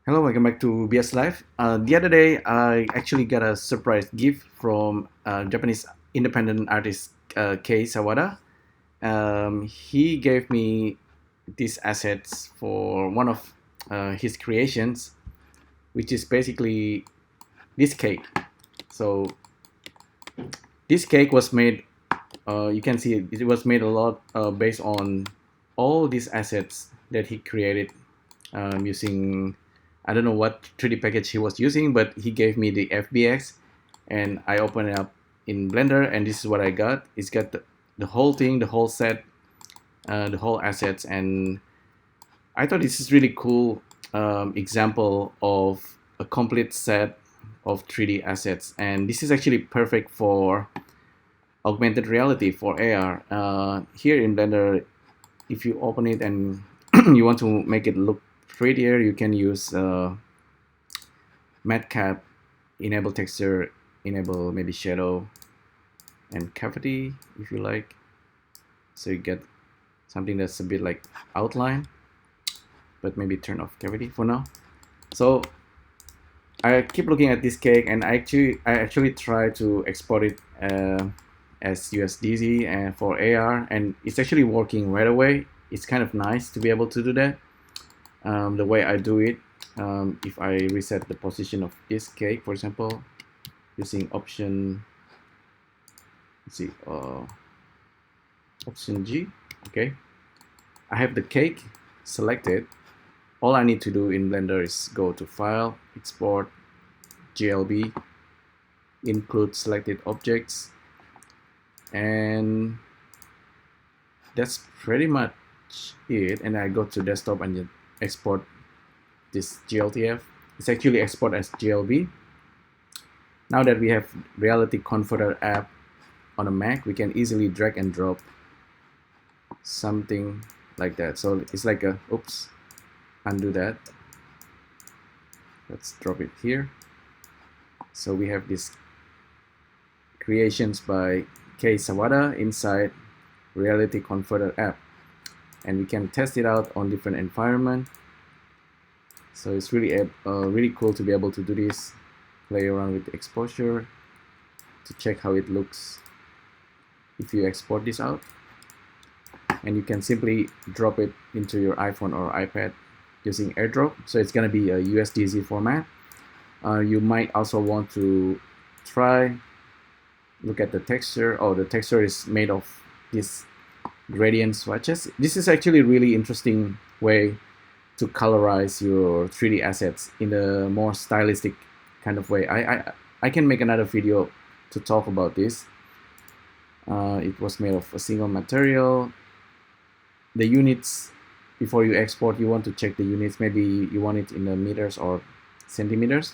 Hello, welcome back to BSLIVE. The other day, I actually got a surprise gift from Japanese independent artist Kei Sawada. He gave me these assets for one of his creations, which is basically this cake. So this cake was made. You can see it was made a lot based on all these assets that he created using. I don't know what 3D package he was using, but he gave me the FBX, and I opened it up in Blender, and this is what I got. It's got the whole thing, the whole set, the whole assets, and I thought this is really cool example of a complete set of 3D assets, and this is actually perfect for augmented reality for AR. Here in Blender, if you open it and you want to make it look prettier, you can use matcap, enable texture, enable maybe shadow and cavity if you like. So you get something that's a bit like outline, but maybe turn off cavity for now. So I keep looking at this cake, and I actually try to export it as USDZ and for AR, and it's actually working right away. It's kind of nice to be able to do that. The way I do it, if I reset the position of this cake, for example, using option, let's see, option G, okay, I have the cake selected. All I need to do in Blender is go to File, Export, GLB, include selected objects, and that's pretty much it. And I go to desktop and export this GLTF. It's actually export as GLB. Now that we have Reality Converter app on a Mac, we can easily drag and drop something like that. So it's like a, oops, undo that. Let's drop it here. So we have this creations by Kei Sawada inside Reality Converter app, and we can test it out on different environment. So it's really really cool to be able to do this, play around with the exposure to check how it looks if you export this out, and you can simply drop it into your iPhone or iPad using AirDrop. So it's going to be a USDZ format. You might also want to try look at the texture. Oh, the texture is made of these gradient swatches. This is actually a really interesting way to colorize your 3D assets in a more stylistic kind of way. I can make another video to talk about this. It was made of a single material. The units, before you export, you want to check the units. Maybe you want it in the meters or centimeters,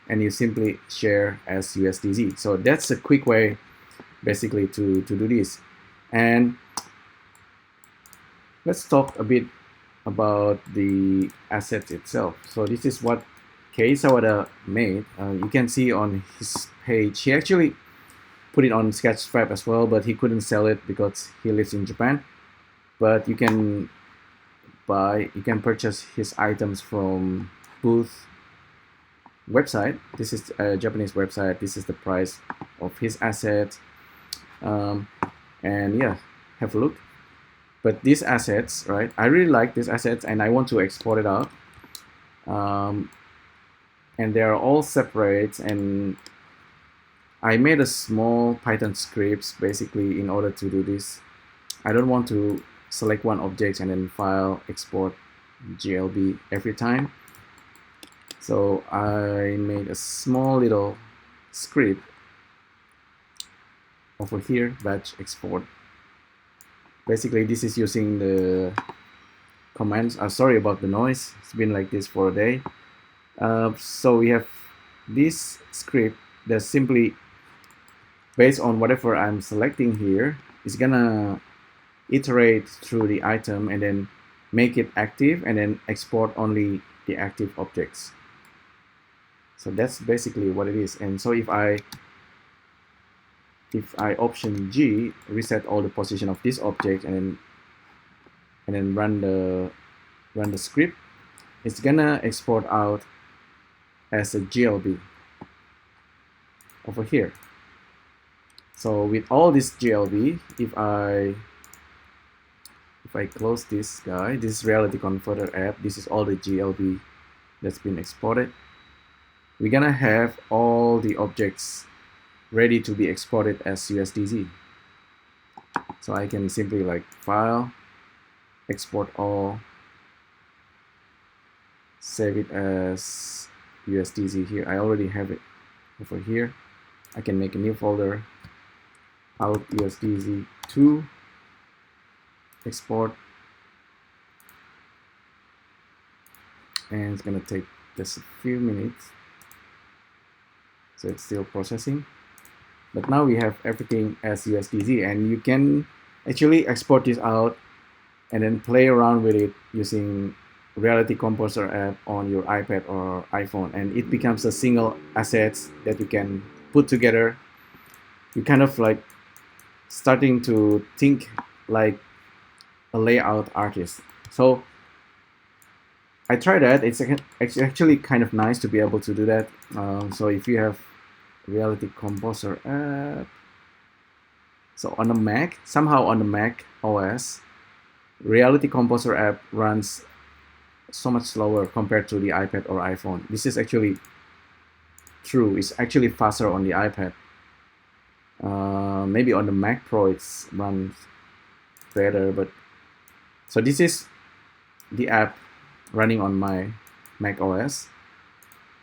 and you simply share as USDZ. So that's a quick way basically to do this. And let's talk a bit about the asset itself. So this is what Kei Sawada made. You can see on his page, he actually put it on Sketchfab as well, but he couldn't sell it because he lives in Japan. But you can purchase his items from Booth website. This is a Japanese website. This is the price of his asset, and yeah, have a look. But these assets, right, I really like these assets and I want to export it out, and they are all separate, and I made a small Python scripts basically in order to do this. I don't want to select one object and then file, export, GLB every time. So I made a small little script over here, batch export. Basically, this is using the commands. Sorry about the noise. It's been like this for a day. So we have this script that's simply based on whatever I'm selecting here. It's gonna iterate through the item and then make it active and then export only the active objects. So that's basically what it is. And so if I option G, reset all the position of this object and then run the script, it's gonna export out as a GLB over here. So with all this GLB, if I close this guy, this Reality Converter app, this is all the GLB that's been exported. We're gonna have all the objects ready to be exported as USDZ. So I can simply like File, Export All, save it as USDZ here. I already have it over here. I can make a new folder, out USDZ2, export, and it's gonna take just a few minutes. So it's still processing. But now we have everything as USDZ, and you can actually export this out and then play around with it using Reality Composer app on your iPad or iPhone, and it becomes a single asset that you can put together. You kind of like starting to think like a layout artist. So I tried that. It's actually kind of nice to be able to do that. So if you have Reality Composer app, so on the Mac, somehow on the Mac OS, Reality Composer app runs so much slower compared to the iPad or iPhone. This is actually true. It's actually faster on the iPad. Maybe on the Mac Pro it's runs better, but so this is the app running on my Mac OS,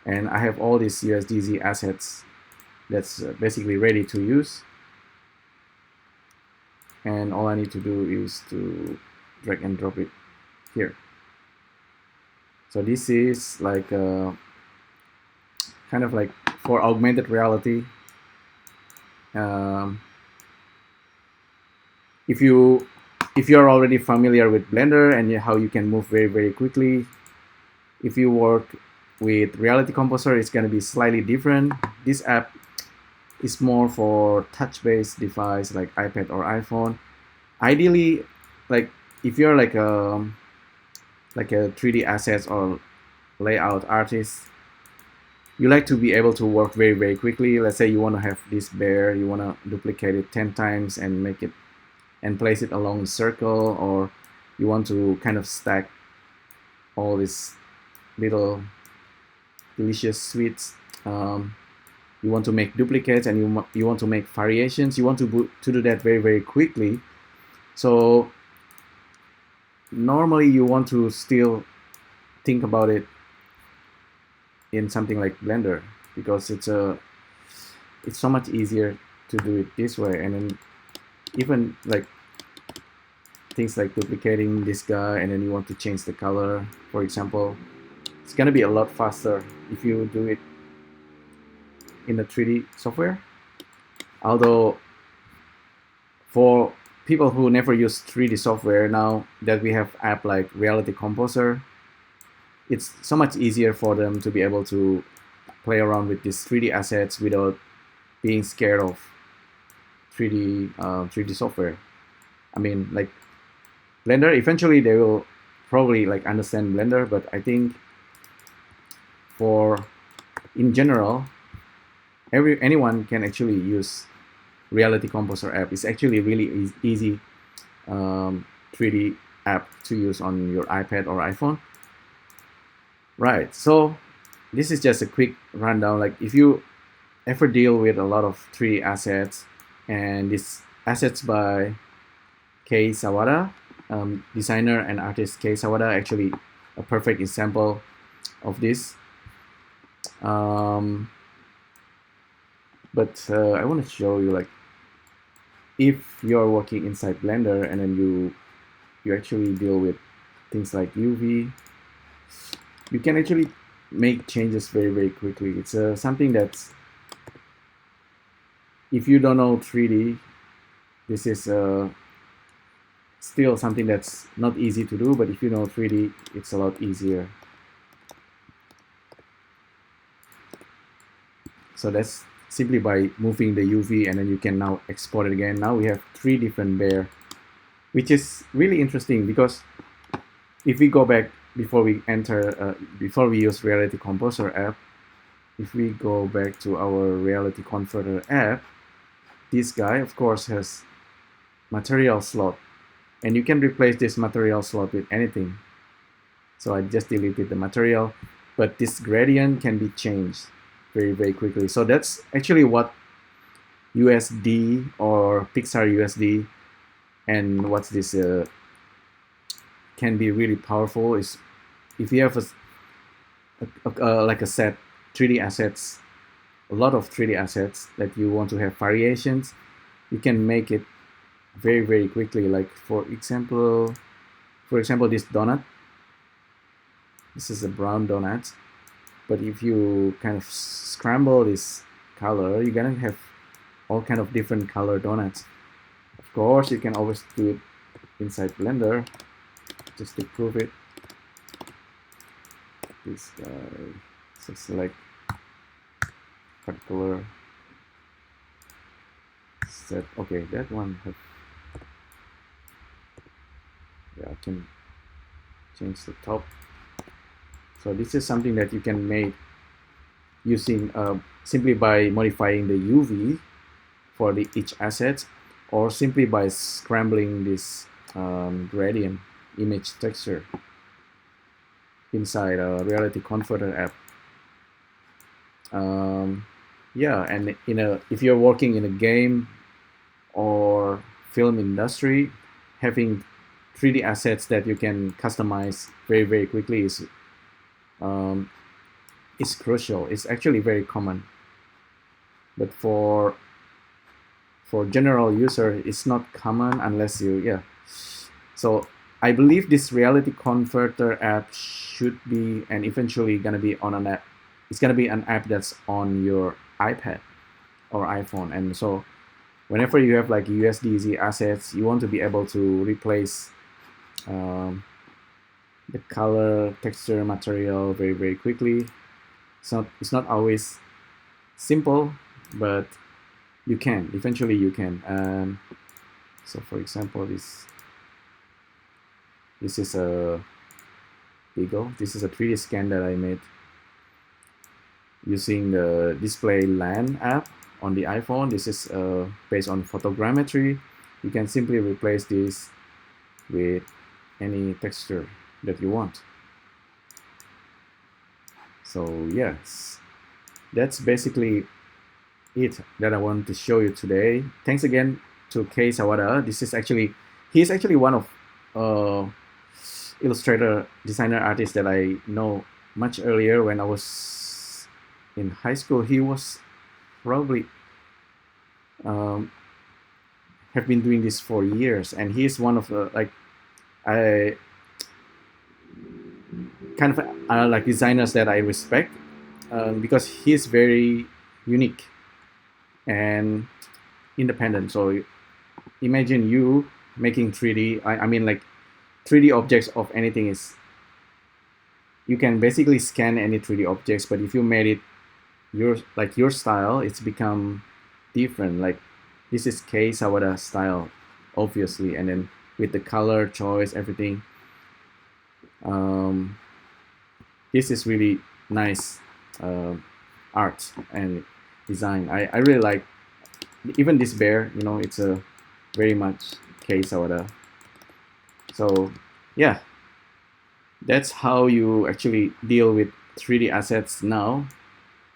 and I have all these USDZ assets that's basically ready to use, and all I need to do is to drag and drop it here. So this is like kind of like for augmented reality. If you're already familiar with Blender and how you can move very quickly, if you work with Reality Composer, it's going to be slightly different. This app is more for touch-based device like iPad or iPhone. Ideally, like if you're like a 3D assets or layout artist, you like to be able to work very quickly. Let's say you want to have this bear, you want to duplicate it 10 times and make it and place it along the circle, or you want to kind of stack all these little delicious sweets. You want to make duplicates, and you want to make variations. You want to do that very quickly. So normally you want to still think about it in something like Blender, because it's so much easier to do it this way. And then even like things like duplicating this guy, and then you want to change the color, for example, it's gonna be a lot faster if you do it in the 3D software. Although for people who never use 3D software, now that we have app like Reality Composer, it's so much easier for them to be able to play around with these 3D assets without being scared of 3D software. I mean, like Blender, eventually they will probably like understand Blender, but I think in general, anyone can actually use Reality Composer app. It's actually really easy 3D app to use on your iPad or iPhone. Right, so this is just a quick rundown. Like if you ever deal with a lot of 3D assets, and these assets by Kei Sawada, designer and artist Kei Sawada, actually a perfect example of this. But I want to show you, like, if you're working inside Blender and then you actually deal with things like UV, you can actually make changes very quickly. It's something that's, if you don't know 3D, this is still something that's not easy to do, but if you know 3D, it's a lot easier. So that's simply by moving the UV, and then you can now export it again. Now we have 3 different bear, which is really interesting, because if we go back before we before we use Reality Composer app, if we go back to our Reality Converter app, this guy of course has material slot, and you can replace this material slot with anything. So I just deleted the material, but this gradient can be changed very quickly. So that's actually what USD or Pixar USD and what's this can be really powerful is if you have like a set 3D assets, a lot of 3D assets that you want to have variations, you can make it very quickly. Like for example, this donut. This is a brown donut, but if you kind of scramble this color, you're gonna have all kind of different color donuts. Of course, you can always do it inside Blender just to prove it. This guy, so select particular set. Okay, that one have, yeah, I can change the top. So this is something that you can make using simply by modifying the UV for each asset, or simply by scrambling this gradient image texture inside a Reality Converter app. Yeah, and if you're working in a game or film industry, having 3D assets that you can customize very quickly is crucial. It's actually very common, but for general user, it's not common unless you, yeah. So I believe this Reality Converter app should be, and eventually gonna be on an app. It's gonna be an app that's on your iPad or iPhone, and so whenever you have like USDZ assets, you want to be able to replace the color, texture, material very quickly. It's not always simple, but you can. Eventually you can. So for example, this is a Beagle. This is a 3D scan that I made using the Display Land app on the iPhone. This is based on photogrammetry. You can simply replace this with any texture that you want. So yes, that's basically it that I wanted to show you today. Thanks again to Kei Sawada. He's actually one of illustrator, designer, artist that I know much earlier when I was in high school. He was probably have been doing this for years, and he's one of the like designers that I respect because he's very unique and independent. So imagine you making 3D. I mean, like 3D objects of anything is, you can basically scan any 3D objects, but if you made it your style, it's become different. Like this is Kei Sawada style, obviously, and then with the color choice, everything. This is really nice art and design. I really like even this bear. It's a very much Kei Sawada. So yeah, that's how you actually deal with 3D assets now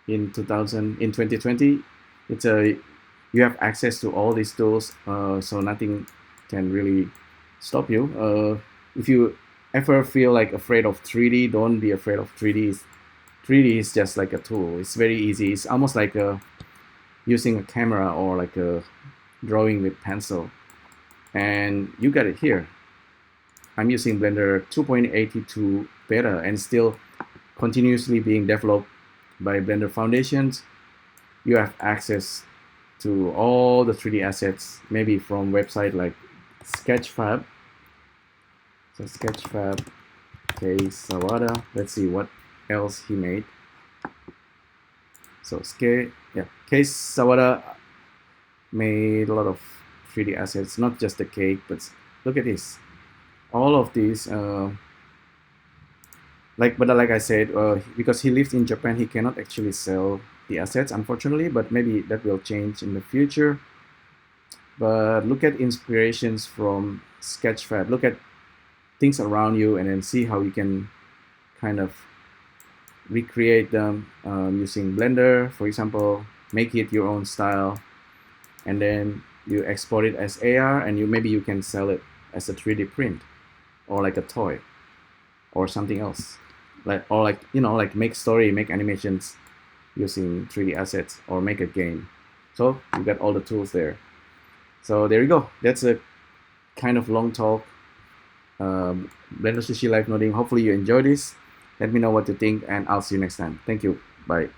in 2020. It's you have access to all these tools, so nothing can really stop you. If you ever feel like afraid of 3D, don't be afraid of 3D. 3D is just like a tool. It's very easy. It's almost like using a camera or like a drawing with pencil, and you got it here. I'm using Blender 2.82 beta and still continuously being developed by Blender Foundations. You have access to all the 3D assets, maybe from website like Sketchfab. So Sketchfab, Kei Sawada. Let's see what else he made. So Kei Sawada made a lot of 3D assets, not just the cake, but look at this. All of these but like I said, because he lives in Japan, he cannot actually sell the assets, unfortunately. But maybe that will change in the future. But look at inspirations from Sketchfab. Look at things around you, and then see how you can kind of recreate them using Blender, for example. Make it your own style, and then you export it as AR, and maybe you can sell it as a 3D print, or like a toy, or something else, like make story, make animations using 3D assets, or make a game. So you got all the tools there. So there you go. That's a kind of long talk. Blender Sushi Live Noding. Hopefully you enjoy this. Let me know what you think, and I'll see you next time. Thank you. Bye.